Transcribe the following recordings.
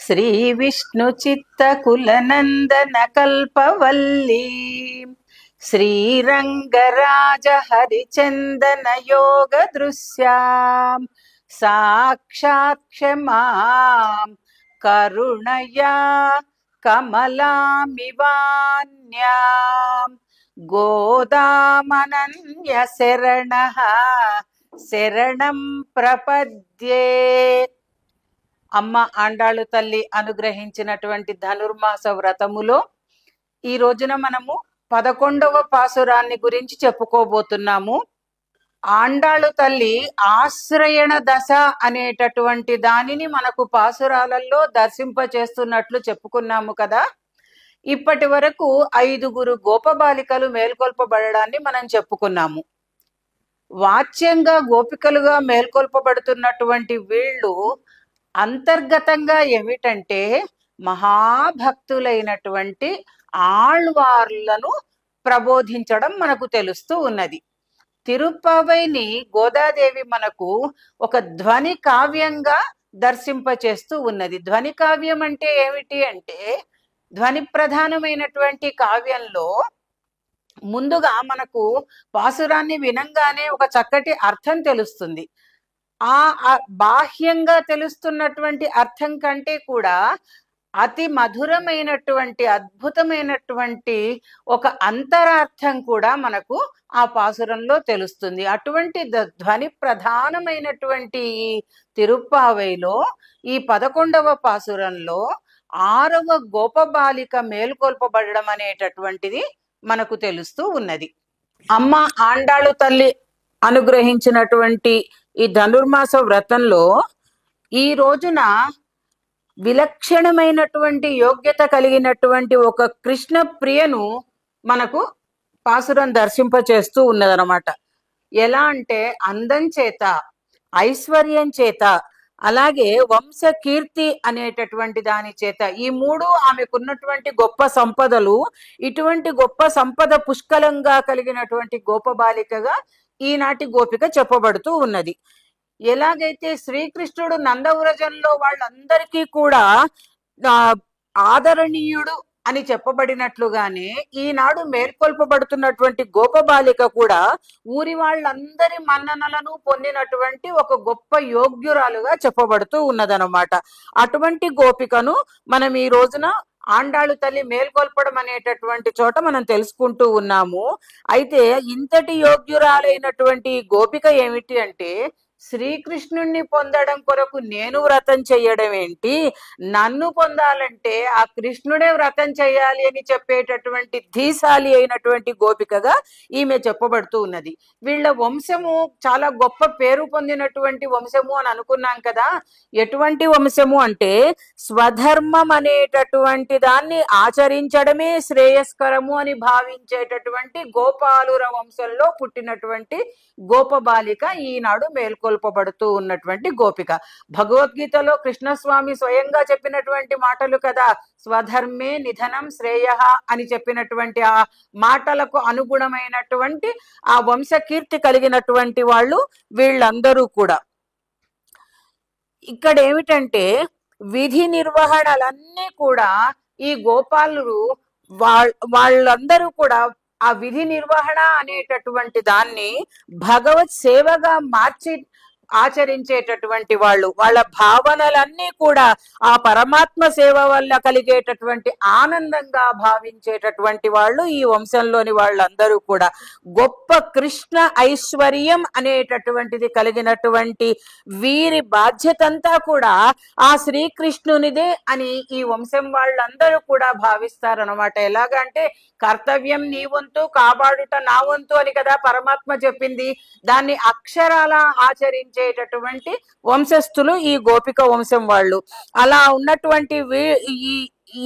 శ్రీ విష్ణు చిత్తకులనందన కల్పవల్లీ శ్రీరంగరాజ హరిచందన యోగ దృశ్యాం సాక్షాత్ క్షమాం కరుణయా కమలామివాన్యాం గోదామనన్య శరణః శరణం ప్రపద్యే. అమ్మ ఆండాళ్ళు తల్లి అనుగ్రహించినటువంటి ధనుర్మాస వ్రతములో ఈ రోజున మనము 11వ పాసురాన్ని గురించి చెప్పుకోబోతున్నాము. ఆండాళ్ళు తల్లి ఆశ్రయణ దశ అనేటటువంటి దానిని మనకు పాసురాలలో దర్శింపచేస్తున్నట్లు చెప్పుకున్నాము కదా. ఇప్పటి వరకు 5 గోపబాలికలు మేల్కొల్పబడడాన్ని మనం చెప్పుకున్నాము. వాచ్యంగా గోపికలుగా మేల్కొల్పబడుతున్నటువంటి వీళ్ళు అంతర్గతంగా ఏమిటంటే మహాభక్తులైనటువంటి ఆళ్వార్లను ప్రబోధించడం మనకు తెలుస్తూ ఉన్నది. తిరుప్పావైని గోదాదేవి మనకు ఒక ధ్వని కావ్యంగా దర్శింపచేస్తూ ఉన్నది. ధ్వని కావ్యం అంటే ఏమిటి అంటే, ధ్వని ప్రధానమైనటువంటి కావ్యంలో ముందుగా మనకు పాసురాన్ని వినంగానే ఒక చక్కటి అర్థం తెలుస్తుంది. ఆ బాహ్యంగా తెలుస్తున్నటువంటి అర్థం కంటే కూడా అతి మధురమైనటువంటి అద్భుతమైనటువంటి ఒక అంతరార్థం కూడా మనకు ఆ పాసురంలో తెలుస్తుంది. అటువంటి ధ్వని ప్రధానమైనటువంటి ఈ తిరుప్పావైలో ఈ 11వ పాసురంలో 6వ గోపబాలిక మేల్కొల్పబడడం అనేటటువంటిది మనకు తెలుస్తూ ఉన్నది. అమ్మ ఆండాళ్ళు తల్లి అనుగ్రహించినటువంటి ఈ ధనుర్మాస వ్రతంలో ఈ రోజున విలక్షణమైనటువంటి యోగ్యత కలిగినటువంటి ఒక కృష్ణ ప్రియను మనకు పాసురం దర్శింపచేస్తూ ఉన్నదనమాట. ఎలా అంటే అందం చేత, ఐశ్వర్యం చేత, అలాగే వంశ కీర్తి అనేటటువంటి దాని చేత, ఈ 3 ఆమెకున్నటువంటి గొప్ప సంపదలు. ఇటువంటి గొప్ప సంపద పుష్కలంగా కలిగినటువంటి గోపబాలికగా ఈనాటి గోపిక చెప్పబడుతూ ఉన్నది. ఎలాగైతే శ్రీకృష్ణుడు నందవ్రజంలో వాళ్ళందరికీ కూడా ఆదరణీయుడు అని చెప్పబడినట్లుగానే ఈనాడు మేల్కొల్పబడుతున్నటువంటి గోపబాలిక కూడా ఊరి వాళ్ళందరి మన్ననలను పొందినటువంటి ఒక గొప్ప యోగ్యురాలుగా చెప్పబడుతూ ఉన్నదనమాట. అటువంటి గోపికను మనం ఈ రోజున ఆండాళ్ళు తల్లి మేల్కొల్పడం అనేటటువంటి చోట మనం తెలుసుకుంటూ ఉన్నాము. అయితే ఇంతటి యోగ్యురాలైనటువంటి గోపిక ఏమిటి అంటే, శ్రీకృష్ణుణ్ణి పొందడం కొరకు నేను వ్రతం చెయ్యడం ఏంటి, నన్ను పొందాలంటే ఆ కృష్ణుడే వ్రతం చెయ్యాలి అని చెప్పేటటువంటి ధీశాలి అయినటువంటి గోపికగా ఈమె చెప్పబడుతూ ఉన్నది. వీళ్ళ వంశము చాలా గొప్ప పేరు పొందినటువంటి వంశము అని అనుకున్నాం కదా. ఎటువంటి వంశము అంటే, స్వధర్మం అనేటటువంటి దాన్ని ఆచరించడమే శ్రేయస్కరము అని భావించేటటువంటి గోపాలుర వంశంలో పుట్టినటువంటి గోపబాలిక ఈనాడు మేల్కొల్పబడుతూ ఉన్నటువంటి గోపిక. భగవద్గీతలో కృష్ణస్వామి స్వయంగా చెప్పినటువంటి మాటలు కదా, స్వధర్మే నిధనం శ్రేయః అని చెప్పినటువంటి ఆ మాటలకు అనుగుణమైనటువంటి ఆ వంశకీర్తి కలిగినటువంటి వాళ్ళు వీళ్ళందరూ కూడా. ఇక్కడ ఏమిటంటే విధి నిర్వహణలన్నీ కూడా ఈ గోపాలురు వాళ్ళందరూ కూడా ఆ విధి నిర్వహణ అనేటటువంటి దాన్ని భగవత్ సేవగా మార్చి ఆచరించేటటువంటి వాళ్ళు. వాళ్ళ భావనలన్నీ కూడా ఆ పరమాత్మ సేవ వల్ల కలిగేటటువంటి ఆనందంగా భావించేటటువంటి వాళ్ళు ఈ వంశంలోని వాళ్ళందరూ కూడా. గొప్ప కృష్ణ ఐశ్వర్యం అనేటటువంటిది కలిగినటువంటి వీరి బాధ్యతంతా కూడా ఆ శ్రీకృష్ణునిదే అని ఈ వంశం వాళ్ళందరూ కూడా భావిస్తారనమాట. ఎలాగంటే కర్తవ్యం నీ వంతు, కాపాడుట నా వంతు అని కదా పరమాత్మ చెప్పింది. దాన్ని అక్షరాల ఆచరించేటటువంటి వంశస్థులు ఈ గోపిక వంశం వాళ్ళు. అలా ఉన్నటువంటి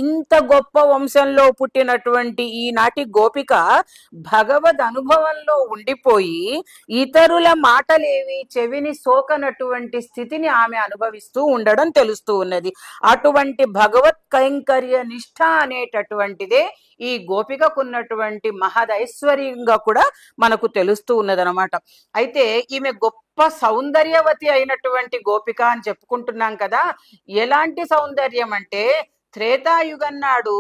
ఇంత గొప్ప వంశంలో పుట్టినటువంటి ఈనాటి గోపిక భగవద్ అనుభవంలో ఉండిపోయి ఇతరుల మాటలేవి చెవిని సోకనటువంటి స్థితిని ఆమె అనుభవిస్తూ ఉండడం తెలుస్తూ ఉన్నది. అటువంటి భగవత్ కైంకర్య నిష్ఠ అనేటటువంటిదే ఈ గోపికకున్నటువంటి మహదైశ్వర్యంగా కూడా మనకు తెలుస్తూ ఉన్నదనమాట. అయితే ఈమె గొప్ప సౌందర్యవతి అయినటువంటి గోపిక అని చెప్పుకుంటున్నాం కదా. ఎలాంటి సౌందర్యం అంటే త్రేతాయుగం నాడు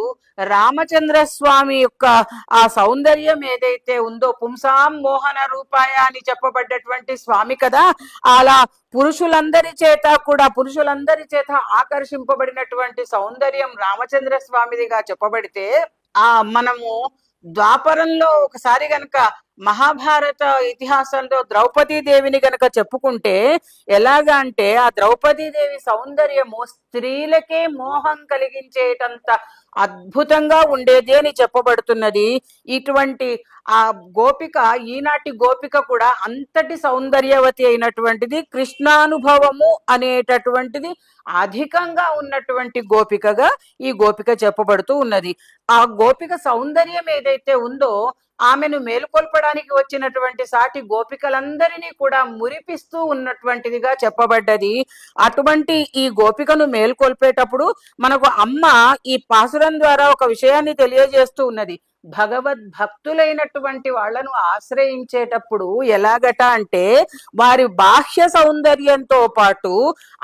రామచంద్ర స్వామి యొక్క ఆ సౌందర్యం ఏదైతే ఉందో, పుంసాం మోహన రూపాయ అని చెప్పబడ్డటువంటి స్వామి కదా, అలా పురుషులందరి చేత ఆకర్షింపబడినటువంటి సౌందర్యం రామచంద్ర స్వామిదిగా చెప్పబడితే, మనము ద్వాపరంలో ఒకసారి గనక మహాభారత ఇతిహాసంలో ద్రౌపదీదేవిని గనక చెప్పుకుంటే ఎలాగా అంటే, ఆ ద్రౌపదీదేవి సౌందర్యము స్త్రీలకే మోహం కలిగించేటంత అద్భుతంగా ఉండేది అని చెప్పబడుతున్నది. ఇటువంటి ఆ గోపిక, ఈనాటి గోపిక కూడా అంతటి సౌందర్యవతి అయినటువంటిది, కృష్ణానుభవము అనేటటువంటిది అధికంగా ఉన్నటువంటి గోపికగా ఈ గోపిక చెప్పబడుతూ ఉన్నది. ఆ గోపిక సౌందర్యం ఏదైతే ఉందో ఆమెను మేలుకొల్పడానికి వచ్చినటువంటి సాటి గోపికలందరినీ కూడా మురిపిస్తూ ఉన్నటువంటిదిగా చెప్పబడ్డది. అటువంటి ఈ గోపికను మేలుకొల్పేటప్పుడు మనకు అమ్మ ఈ పాసురం ద్వారా ఒక విషయాన్ని తెలియజేస్తూ ఉన్నది. భగవద్భక్తులైనటువంటి వాళ్లను ఆశ్రయించేటప్పుడు ఎలాగట అంటే, వారి బాహ్య సౌందర్యంతో పాటు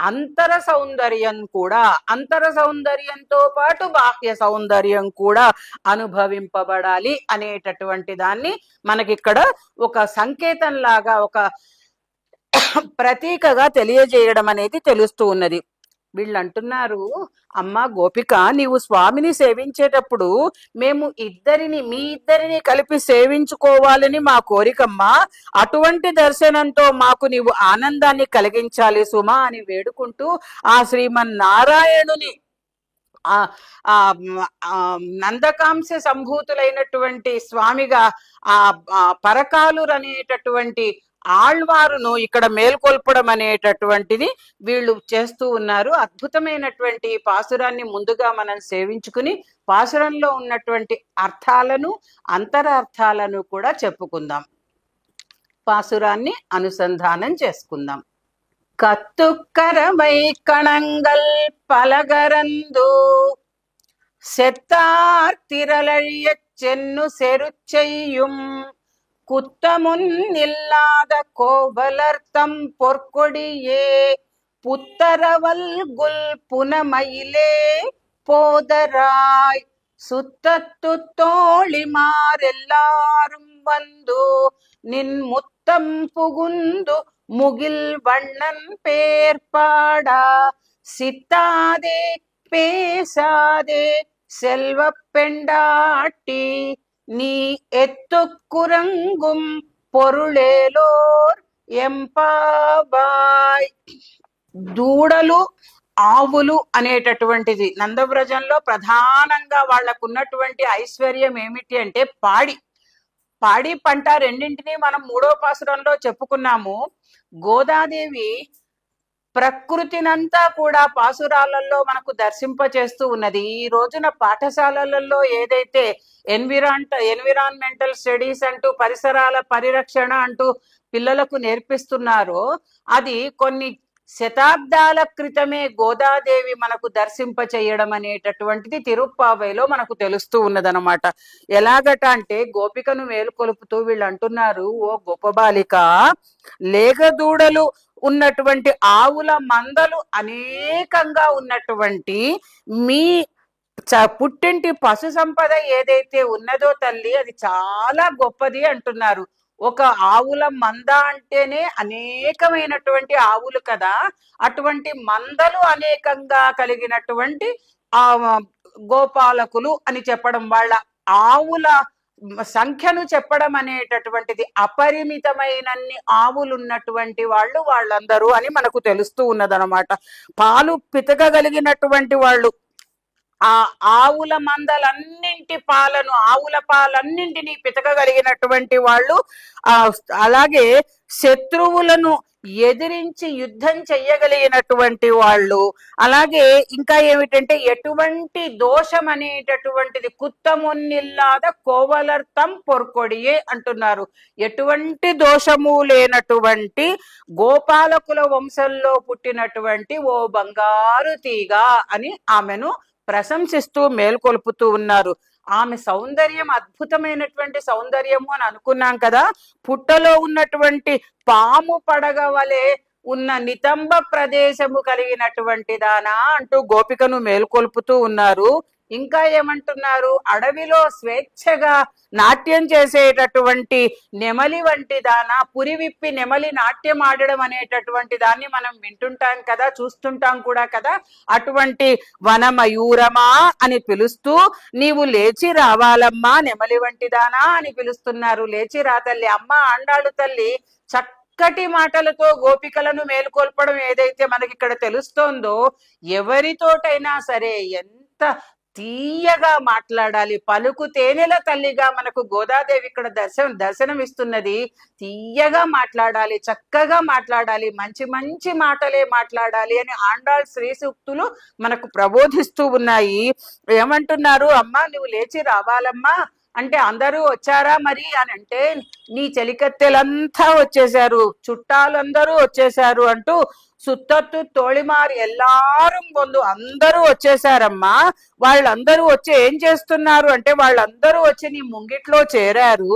అంతర సౌందర్యంతో పాటు బాహ్య సౌందర్యం కూడా అనుభవింపబడాలి అనేటటువంటి దాన్ని మనకిక్కడ ఒక సంకేతంలాగా, ఒక ప్రతీకగా తెలియజేయడం అనేది తెలుస్తూ ఉన్నది. వీళ్ళు అంటున్నారు, అమ్మ గోపిక, నీవు స్వామిని సేవించేటప్పుడు మేము మీ ఇద్దరిని కలిపి సేవించుకోవాలని మా కోరికమ్మా. అటువంటి దర్శనంతో మాకు నీవు ఆనందాన్ని కలిగించాలి సుమా అని వేడుకుంటూ ఆ శ్రీమన్నారాయణుని నందకాంశ సంభూతులైనటువంటి స్వామిగా ఆ పరకాలురు అనేటటువంటి ఆళ్వారును ఇక్కడ మేల్కొల్పడం అనేటటువంటిది వీళ్ళు చేస్తూ ఉన్నారు. అద్భుతమైనటువంటి పాసురాన్ని ముందుగా మనం సేవించుకుని పాసురంలో ఉన్నటువంటి అర్థాలను, అంతరార్థాలను కూడా చెప్పుకుందాం. పాసురాన్ని అనుసంధానం చేసుకుందాం. கத்துக்கரவை கணங்கள் பலகரந்து செத்தார் திரளழியச் சென்னு செருச்செய்யும் குத்தமுன் இல்லாத கோவலர்த்தம் பொற்கொடியே புத்தரவல் குல் புனமயிலே போதராய் சுத்தத்து தோழிமாரெல்லாரும் வந்து நின் முத்தம் புகுந்து முகில் வண்ணன் பேர்பாடா சித்தாதே பேசாதே செல்வ பெண்டாட்டி நீ ఎత్తుకురంగుం పొరుళేలోర్ ఎంపాబాయ్. దూడలు, ఆవులు అనేటటువంటిది నందవ్రజంలో ప్రధానంగా వాళ్లకున్నటువంటి ఐశ్వర్యం ఏమిటి అంటే పాడి పంట రెండింటినీ మనం 3వ పాసురంలో చెప్పుకున్నాము. గోదాదేవి ప్రకృతినంతా కూడా పాసురాలలో మనకు దర్శింపచేస్తూ ఉన్నది. ఈ రోజున పాఠశాలలలో ఏదైతే ఎన్విరాన్మెంటల్ స్టడీస్ అంటూ, పరిసరాల పరిరక్షణ అంటూ పిల్లలకు నేర్పిస్తున్నారో, అది కొన్ని శతాబ్దాల క్రితమే గోదాదేవి మనకు దర్శింప చేయడం అనేటటువంటిది తిరుప్పావైలో మనకు తెలుస్తూ ఉన్నదనమాట. ఎలాగట అంటే, గోపికను మేలుకొలుపుతూ వీళ్ళు అంటున్నారు, ఓ గొప్ప బాలిక, లేగదూడలు ఉన్నటువంటి ఆవుల మందలు అనేకంగా ఉన్నటువంటి మీ పుట్టింటి పశు సంపద ఏదైతే ఉన్నదో తల్లి, అది చాలా గొప్పది అంటున్నారు. ఒక ఆవుల మంద అంటేనే అనేకమైనటువంటి ఆవులు కదా, అటువంటి మందలు అనేకంగా కలిగినటువంటి గోపాలకులు అని చెప్పడం, వాళ్ళ ఆవుల సంఖ్యను చెప్పడం అనేటటువంటిది, అపరిమితమైనన్ని ఆవులు ఉన్నటువంటి వాళ్ళందరూ అని మనకు తెలుస్తూ ఉన్నదనమాట. పాలు పితకగలిగినటువంటి వాళ్ళు, ఆ ఆవుల మందలన్నింటి పాలను, ఆవుల పాలన్నింటినీ పితకగలిగినటువంటి వాళ్ళు, ఆ అలాగే శత్రువులను ఎదిరించి యుద్ధం చెయ్యగలిగినటువంటి వాళ్ళు, అలాగే ఇంకా ఏమిటంటే ఎటువంటి దోషం అనేటటువంటిది కుత్తమున్నిల్లాద కోవలర్తం పొర్కొడియే అంటున్నారు. ఎటువంటి దోషము లేనటువంటి గోపాలకుల వంశంలో పుట్టినటువంటి ఓ బంగారు తీగ అని ఆమెను ప్రశంసిస్తూ మేల్కొల్పుతూ ఉన్నారు. ఆమె సౌందర్యం అద్భుతమైనటువంటి సౌందర్యము అని అనుకున్నాం కదా. పుట్టలో ఉన్నటువంటి పాము పడగ వలె ఉన్న నితంబ ప్రదేశము కలిగినటువంటి దానా అంటూ గోపికను మేల్కొల్పుతూ ఉన్నారు. ఇంకా ఏమంటున్నారు, అడవిలో స్వేచ్ఛగా నాట్యం చేసేటటువంటి నెమలి వంటి దానా, పురి విప్పి నెమలి నాట్యం ఆడడం అనేటటువంటి దాన్ని మనం వింటుంటాం కదా, చూస్తుంటాం కూడా కదా. అటువంటి వనమయూరమా అని పిలుస్తూ, నీవు లేచి రావాలమ్మా నెమలి వంటి దానా అని పిలుస్తున్నారు. లేచి రా తల్లి. అమ్మ ఆండాళ్ళు తల్లి చక్కటి మాటలతో గోపికలను మేలుకొల్పడం ఏదైతే మనకి ఇక్కడ తెలుస్తోందో, ఎవరితోటైనా సరే ఎంత తీయగా మాట్లాడాలి. పలుకు తేనెల తల్లిగా మనకు గోదాదేవి ఇక్కడ దర్శనం ఇస్తున్నది. తీయగా మాట్లాడాలి, చక్కగా మాట్లాడాలి, మంచి మంచి మాటలే మాట్లాడాలి అని ఆండాళ్ శ్రీ సూక్తులు మనకు ప్రబోధిస్తూ ఉన్నాయి. ఏమంటున్నారు, అమ్మా నువ్వు లేచి రావాలమ్మా అంటే, అందరూ వచ్చారా మరి అని అంటే, నీ చెలికత్తెలంతా వచ్చేశారు, చుట్టాలందరూ వచ్చేశారు అంటూ సుత్తత్తు తోళిమారు ఎల్లారం పొందు అందరూ వచ్చేసారమ్మా. వాళ్ళందరూ వచ్చి ఏం చేస్తున్నారు అంటే, వాళ్ళందరూ వచ్చి నీ ముంగిట్లో చేరారు.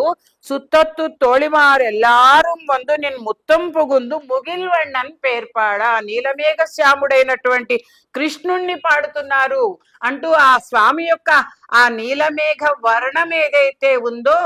సుత్తత్తు తోళిమారు ఎల్లారం వందు నేను ముత్తం పుగుందు ముగిల్వಣ್ಣన్ పేర్పాడా, నీలమేఘ శ్యాముడైనటువంటి కృష్ణుణ్ణి పాడుతున్నారు అంటూ ఆ స్వామి యొక్క ఆ నీలమేఘ వర్ణం ఏదైతే ఉందో,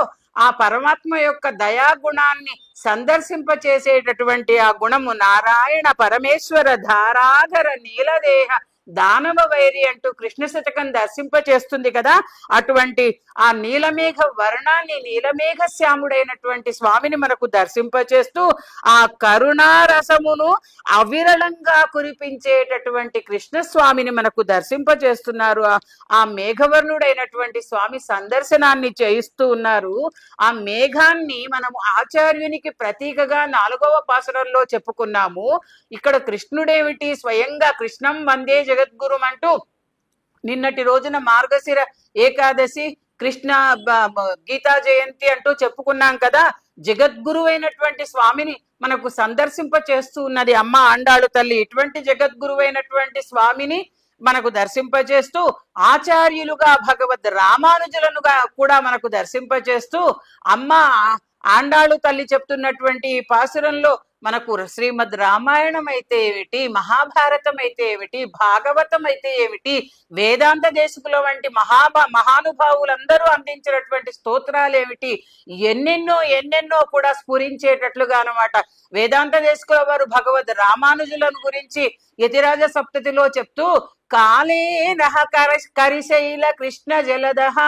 ఆ పరమాత్మ యొక్క దయాగుణాన్ని సందర్శింపచేసేటటువంటి ఆ గుణము నారాయణ పరమేశ్వర ధారాధర నీలదేహ దానవ వైరి అంటూ కృష్ణ శతకం దర్శింపచేస్తుంది కదా. అటువంటి ఆ నీలమేఘ వర్ణాన్ని, నీలమేఘ శ్యాముడైనటువంటి స్వామిని మనకు దర్శింపచేస్తూ ఆ కరుణారసమును అవిరళంగా కురిపించేటటువంటి కృష్ణస్వామిని మనకు దర్శింపచేస్తున్నారు. ఆ మేఘవర్ణుడైనటువంటి స్వామి సందర్శనాన్ని చేయిస్తూ ఉన్నారు. ఆ మేఘాన్ని మనము ఆచార్యునికి ప్రతీకగా 4వ పాసురంలో చెప్పుకున్నాము. ఇక్కడ కృష్ణుడేమిటి, స్వయంగా కృష్ణం వందే జగద్గురుం అంటూ నిన్నటి రోజున మార్గశిర ఏకాదశి, కృష్ణ గీతా జయంతి అంటూ చెప్పుకున్నాం కదా. జగద్గురువైనటువంటి స్వామిని మనకు సందర్శింప చేస్తూ ఉన్నది అమ్మ ఆండాళ్ళు తల్లి. ఇటువంటి జగద్గురువైనటువంటి స్వామిని మనకు దర్శింపచేస్తూ, ఆచార్యులుగా భగవద్ రామానుజులనుగా కూడా మనకు దర్శింపచేస్తూ, అమ్మ ఆండాళ్ళు తల్లి చెప్తున్నటువంటి ఈ పాసురంలో మనకు శ్రీమద్ రామాయణం అయితే ఏమిటి, మహాభారతం అయితే ఏమిటి, భాగవతం అయితే ఏమిటి, వేదాంత దేశకుల వంటి మహానుభావులందరూ అందించినటువంటి స్తోత్రాలు ఏమిటి, ఎన్నెన్నో ఎన్నెన్నో కూడా స్ఫురించేటట్లుగా అనమాట. వేదాంత దేశకుల వారు భగవద్ రామానుజులను గురించి యతిరాజ సప్తతిలో చెప్తూ, కాలే నహ కరిశైల కృష్ణ జలదహ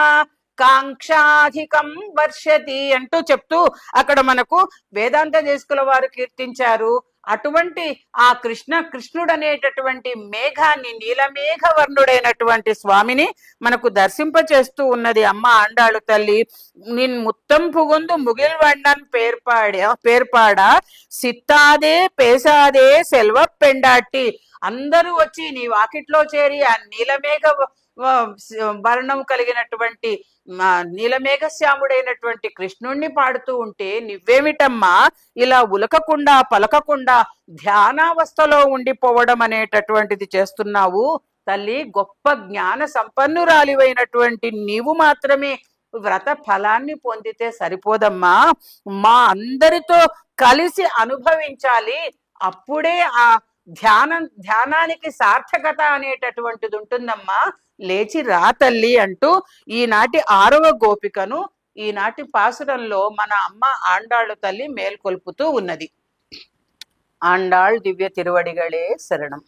కాంక్షాధికం వర్షతి అంటూ చెప్తూ అక్కడ మనకు వేదాంత దేశకుల వారు కీర్తించారు. అటువంటి ఆ కృష్ణుడు అనేటటువంటి మేఘాన్ని, నీలమేఘ వర్ణుడైనటువంటి స్వామిని మనకు దర్శింపచేస్తూ ఉన్నది అమ్మ ఆండాళ్ళు తల్లి. నిన్ ముత్తం పుగుందు ముగిల్వಣ್ಣన్ పేర్పాడా సిత్తాదే పేసాదే సెల్వ పెండాటి. అందరూ వచ్చి నీ వాకిట్లో చేరి ఆ నీలమేఘ వర్ణం కలిగినటువంటి నీలమేఘశ్యాముడైనటువంటి కృష్ణుణ్ణి పాడుతూ ఉంటే, నువ్వేమిటమ్మా ఇలా ఉలకకుండా పలకకుండా ధ్యానావస్థలో ఉండిపోవడం అనేటటువంటిది చేస్తున్నావు తల్లి? గొప్ప జ్ఞాన సంపన్నురాలివైనటువంటి నీవు మాత్రమే వ్రత ఫలాన్ని పొందితే సరిపోదమ్మా, మా అందరితో కలిసి అనుభవించాలి. అప్పుడే ఆ ధ్యానానికి సార్థకత అనేటటువంటిది ఉంటుందమ్మా. లేచి రా తల్లి అంటూ ఈనాటి 6వ గోపికను ఈనాటి పాసురంలో మన అమ్మ ఆండాళ్ళు తల్లి మేల్కొల్పుతూ ఉన్నది. ఆండాళ్ దివ్య తిరువడిగళే శరణం.